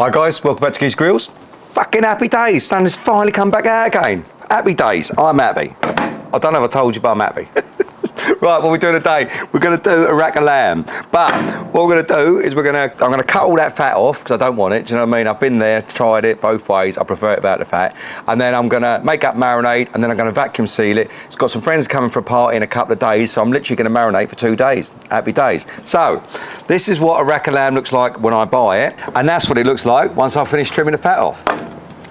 Hi guys, welcome back to Geese Grills. Fucking happy days, sun has finally come back out again. Happy days, I'm happy. I don't know if I told you, but I'm happy. Right, what we're doing today, we're gonna do a rack of lamb. But what we're gonna do is I'm gonna cut all that fat off, because I don't want it, do you know what I mean? I've been there, tried it both ways, I prefer it without the fat. And then I'm gonna make up marinade, and then I'm gonna vacuum seal it. It's got some friends coming for a party in a couple of days, so I'm literally gonna marinate for 2 days. Happy days. So, this is what a rack of lamb looks like when I buy it, and that's what it looks like once I've finished trimming the fat off.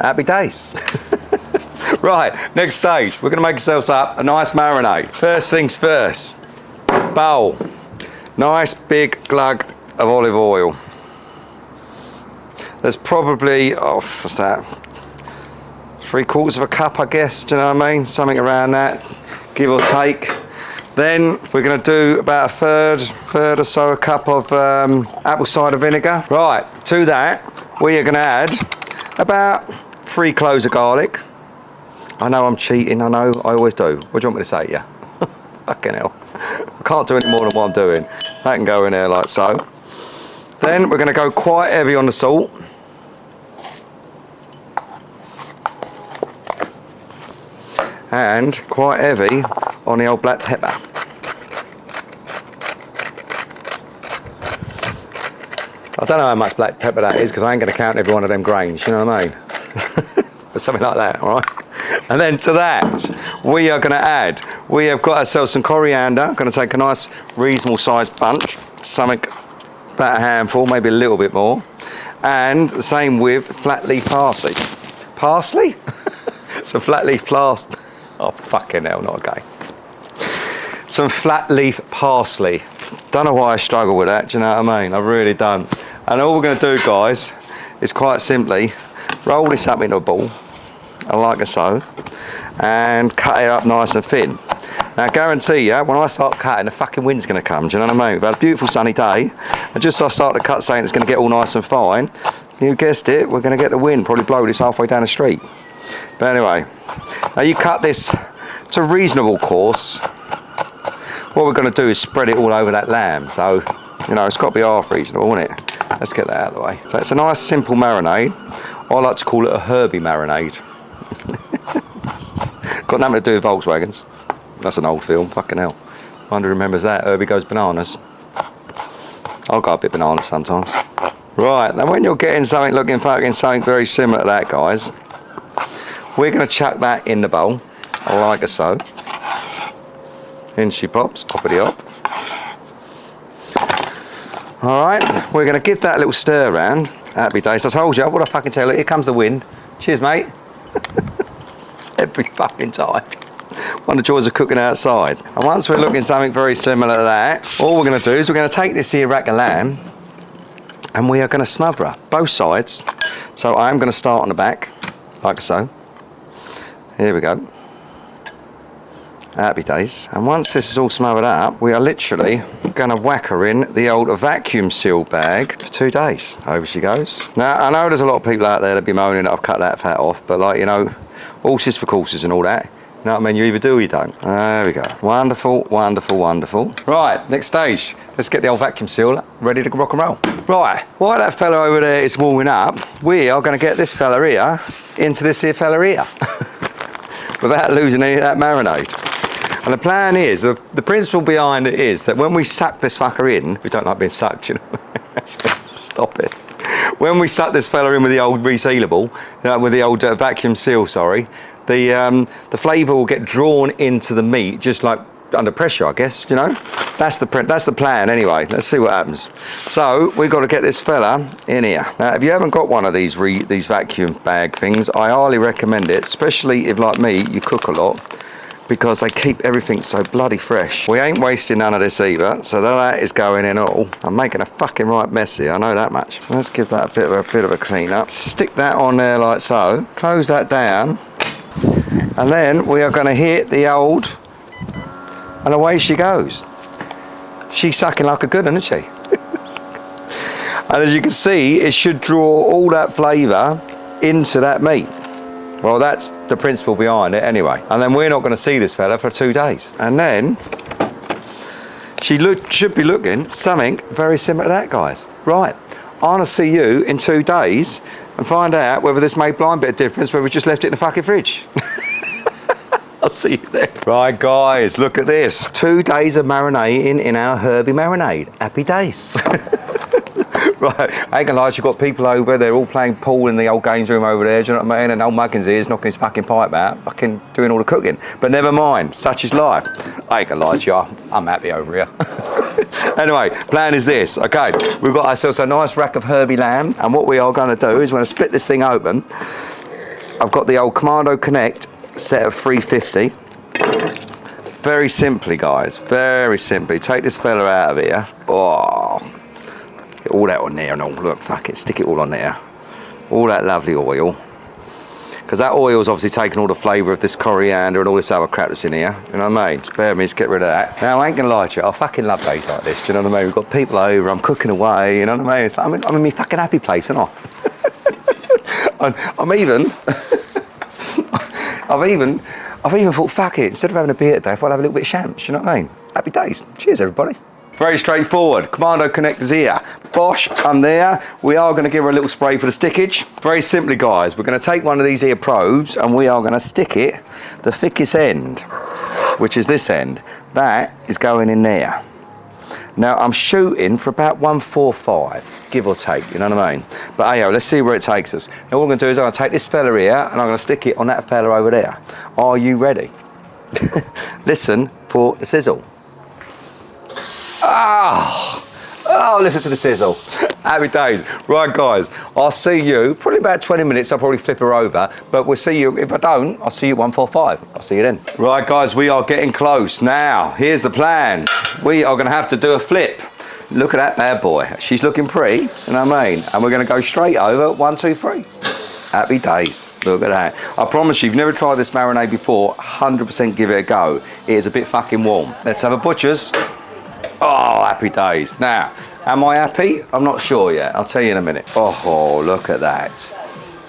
Happy days. Right, next stage, we're gonna make ourselves up a nice marinade. First things first, bowl. Nice big glug of olive oil. There's probably, what's that? 3/4 of a cup, I guess, do you know what I mean? Something around that, give or take. Then we're gonna do about a third or so a cup of apple cider vinegar. Right, to that, we are gonna add about 3 cloves of garlic. I know I'm cheating, I know, I always do. What do you want me to say, yeah? Fucking hell. I can't do any more than what I'm doing. That can go in there like so. Then we're gonna go quite heavy on the salt. And quite heavy on the old black pepper. I don't know how much black pepper that is, because I ain't gonna count every one of them grains, you know what I mean? But something like that, all right? And then to that, we are going to add, we have got ourselves some coriander. I'm going to take a nice reasonable sized bunch, something about a handful, maybe a little bit more. And the same with flat leaf parsley. Parsley? Some flat leaf parsley. Oh, fucking hell, not okay. Some flat leaf parsley. Don't know why I struggle with that, do you know what I mean? I really don't. And all we're going to do, guys, is quite simply roll this up into a ball. Like so, and cut it up nice and thin. Now I guarantee you, when I start cutting, the fucking wind's going to come, do you know what I mean? We've had a beautiful sunny day, and just as I start to cut saying it's going to get all nice and fine, you guessed it, we're going to get the wind, probably blow this halfway down the street. But anyway, now you cut this to a reasonable course. What we're going to do is spread it all over that lamb, so, you know, it's got to be half reasonable, isn't it? Let's get that out of the way. So it's a nice simple marinade. I like to call it a Herby marinade. Got nothing to do with Volkswagens. That's an old film, fucking hell. Wonder who remembers that. Herby Goes Bananas. I've got a bit bananas sometimes. Right, now when you're getting something looking fucking something very similar to that, guys, we're going to chuck that in the bowl, like so. In she pops, hoppity hop. Alright, we're going to give that a little stir around. Happy days. I told you, what I fucking tell you, here comes the wind. Cheers, mate. Every fucking time. One of the joys of cooking outside. And once we're looking something very similar to that, all we're going to do is we're going to take this here rack of lamb and we are going to smother her, both sides. So I am going to start on the back, like so. Here we go. Happy days. And once this is all smothered up, we are literally going to whack her in the old vacuum seal bag for 2 days. Over she goes. Now, I know there's a lot of people out there that be moaning that I've cut that fat off, but like, you know, horses for courses and all that. You know what I mean? You either do or you don't. There we go. Wonderful, wonderful, wonderful. Right, next stage. Let's get the old vacuum seal ready to rock and roll. Right, while that fella over there is warming up, we are going to get this fella here into this here fella here. Without losing any of that marinade. And the plan is, the principle behind it is that when we suck this fucker in, we don't like being sucked, you know. Stop it. When we suck this fella in with the old resealable, with the old vacuum seal, sorry, the flavour will get drawn into the meat, just like under pressure, I guess, you know. That's the plan anyway. Let's see what happens. So we've got to get this fella in here. Now, if you haven't got one of these vacuum bag things, I highly recommend it, especially if, like me, you cook a lot, because they keep everything so bloody fresh. We ain't wasting none of this either, so that is going in all. I'm making a fucking right mess here, I know that much. So let's give that a bit of a clean up. Stick that on there like so, close that down, and then we are going to hit the old, and away she goes. She's sucking like a good one, isn't she? And as you can see, it should draw all that flavour into that meat. Well, that's the principle behind it anyway. And then we're not going to see this fella for 2 days. And then she should be looking something very similar to that, guys. Right, I want to see you in 2 days and find out whether this made blind bit of difference, whether we just left it in the fucking fridge. I'll see you there. Right, guys, look at this. 2 days of marinating in our Herby marinade. Happy days. Right, I ain't gonna lie, you've got people over, they're all playing pool in the old games room over there, do you know what I mean? And old Muggins here is knocking his fucking pipe out, fucking doing all the cooking. But never mind, such is life. I ain't gonna lie to you, I'm happy over here. Anyway, plan is this, okay, we've got ourselves a nice rack of Herby lamb, and what we are gonna do is we're gonna split this thing open. I've got the old KAMADO Connect set of 350. Very simply, guys, very simply, take this fella out of here. Oh. Get all that on there and all, look, fuck it, stick it all on there. All that lovely oil. Because that oil's obviously taken all the flavour of this coriander and all this other crap that's in here. You know what I mean? Spare me, just get rid of that. Now, I ain't gonna lie to you, I fucking love days like this, do you know what I mean? We've got people over, I'm cooking away, you know what I mean? It's like, I'm in my fucking happy place, aren't I? I've even thought, fuck it, instead of having a beer today, if I'll have a little bit of champs, do you know what I mean? Happy days. Cheers, everybody. Very straightforward. KAMADO Connect is here. Bosh, I'm there. We are going to give her a little spray for the stickage. Very simply, guys, we're going to take one of these here probes and we are going to stick it, the thickest end, which is this end. That is going in there. Now, I'm shooting for about 145, give or take, you know what I mean? But hey, let's see where it takes us. Now, what I'm going to do is I'm going to take this fella here and I'm going to stick it on that fella over there. Are you ready? Listen for the sizzle. Oh, listen to the sizzle. Happy days. Right, guys, I'll see you probably about 20 minutes. I'll probably flip her over, but we'll see you. If I don't, I'll see you at 145. I'll see you then. Right, guys, we are getting close. Now, here's the plan. We are going to have to do a flip. Look at that bad boy. She's looking pretty, you know what I mean? And we're going to go straight over 1, 2, 3. Happy days. Look at that. I promise you, if you've never tried this marinade before, 100% give it a go. It is a bit fucking warm. Let's have a butcher's. Oh, happy days. Now, am I happy? I'm not sure yet. I'll tell you in a minute. Oh, look at that.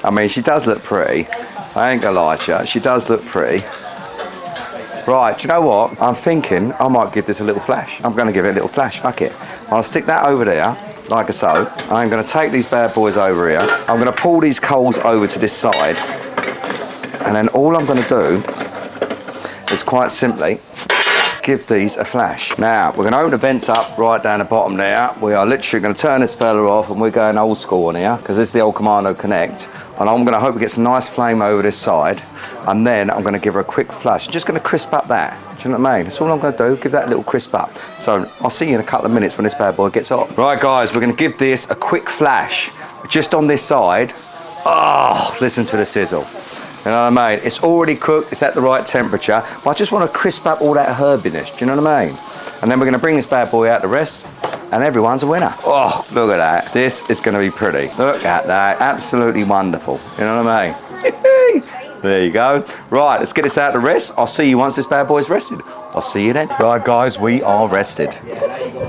I mean, she does look pretty. I ain't gonna lie to you. She does look pretty. Right, do you know what? I'm thinking I might give this a little flash. I'm gonna give it a little flash. Fuck it. I'll stick that over there, like so. I'm gonna take these bad boys over here. I'm gonna pull these coals over to this side. And then all I'm gonna do is quite simply give these a flash. Now, we're going to open the vents up right down the bottom there. We are literally going to turn this fella off and we're going old school on here because this is the old KAMADO Connect. And I'm going to hope we get some nice flame over this side. And then I'm going to give her a quick flush. I'm just going to crisp up that. Do you know what I mean? That's all I'm going to do, give that a little crisp up. So I'll see you in a couple of minutes when this bad boy gets hot. Right, guys, we're going to give this a quick flash just on this side. Oh, listen to the sizzle. You know what I mean? It's already cooked, it's at the right temperature, but I just want to crisp up all that herbiness, do you know what I mean? And then we're going to bring this bad boy out the rest, and everyone's a winner. Oh, look at that. This is going to be pretty. Look at that. Absolutely wonderful. You know what I mean? There you go. Right, let's get this out the rest. I'll see you once this bad boy's rested. I'll see you then. Right, guys, we are rested.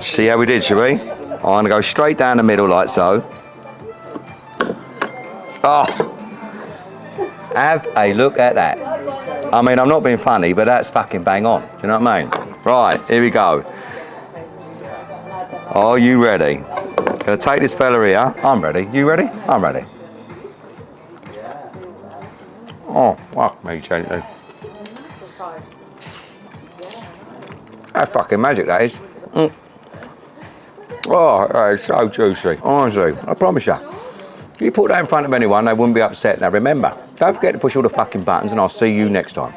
See how we did, shall we? I'm going to go straight down the middle like so. Oh. Have a look at that. I mean, I'm not being funny, but that's fucking bang on. Do you know what I mean? Right, here we go. Are you ready? Gonna take this fella here. I'm ready. You ready? I'm ready. Oh, fuck me gently. That's fucking magic, that is. Oh, that is so juicy. Honestly, I promise you. If you put that in front of anyone, they wouldn't be upset. Now remember, don't forget to push all the fucking buttons and I'll see you next time.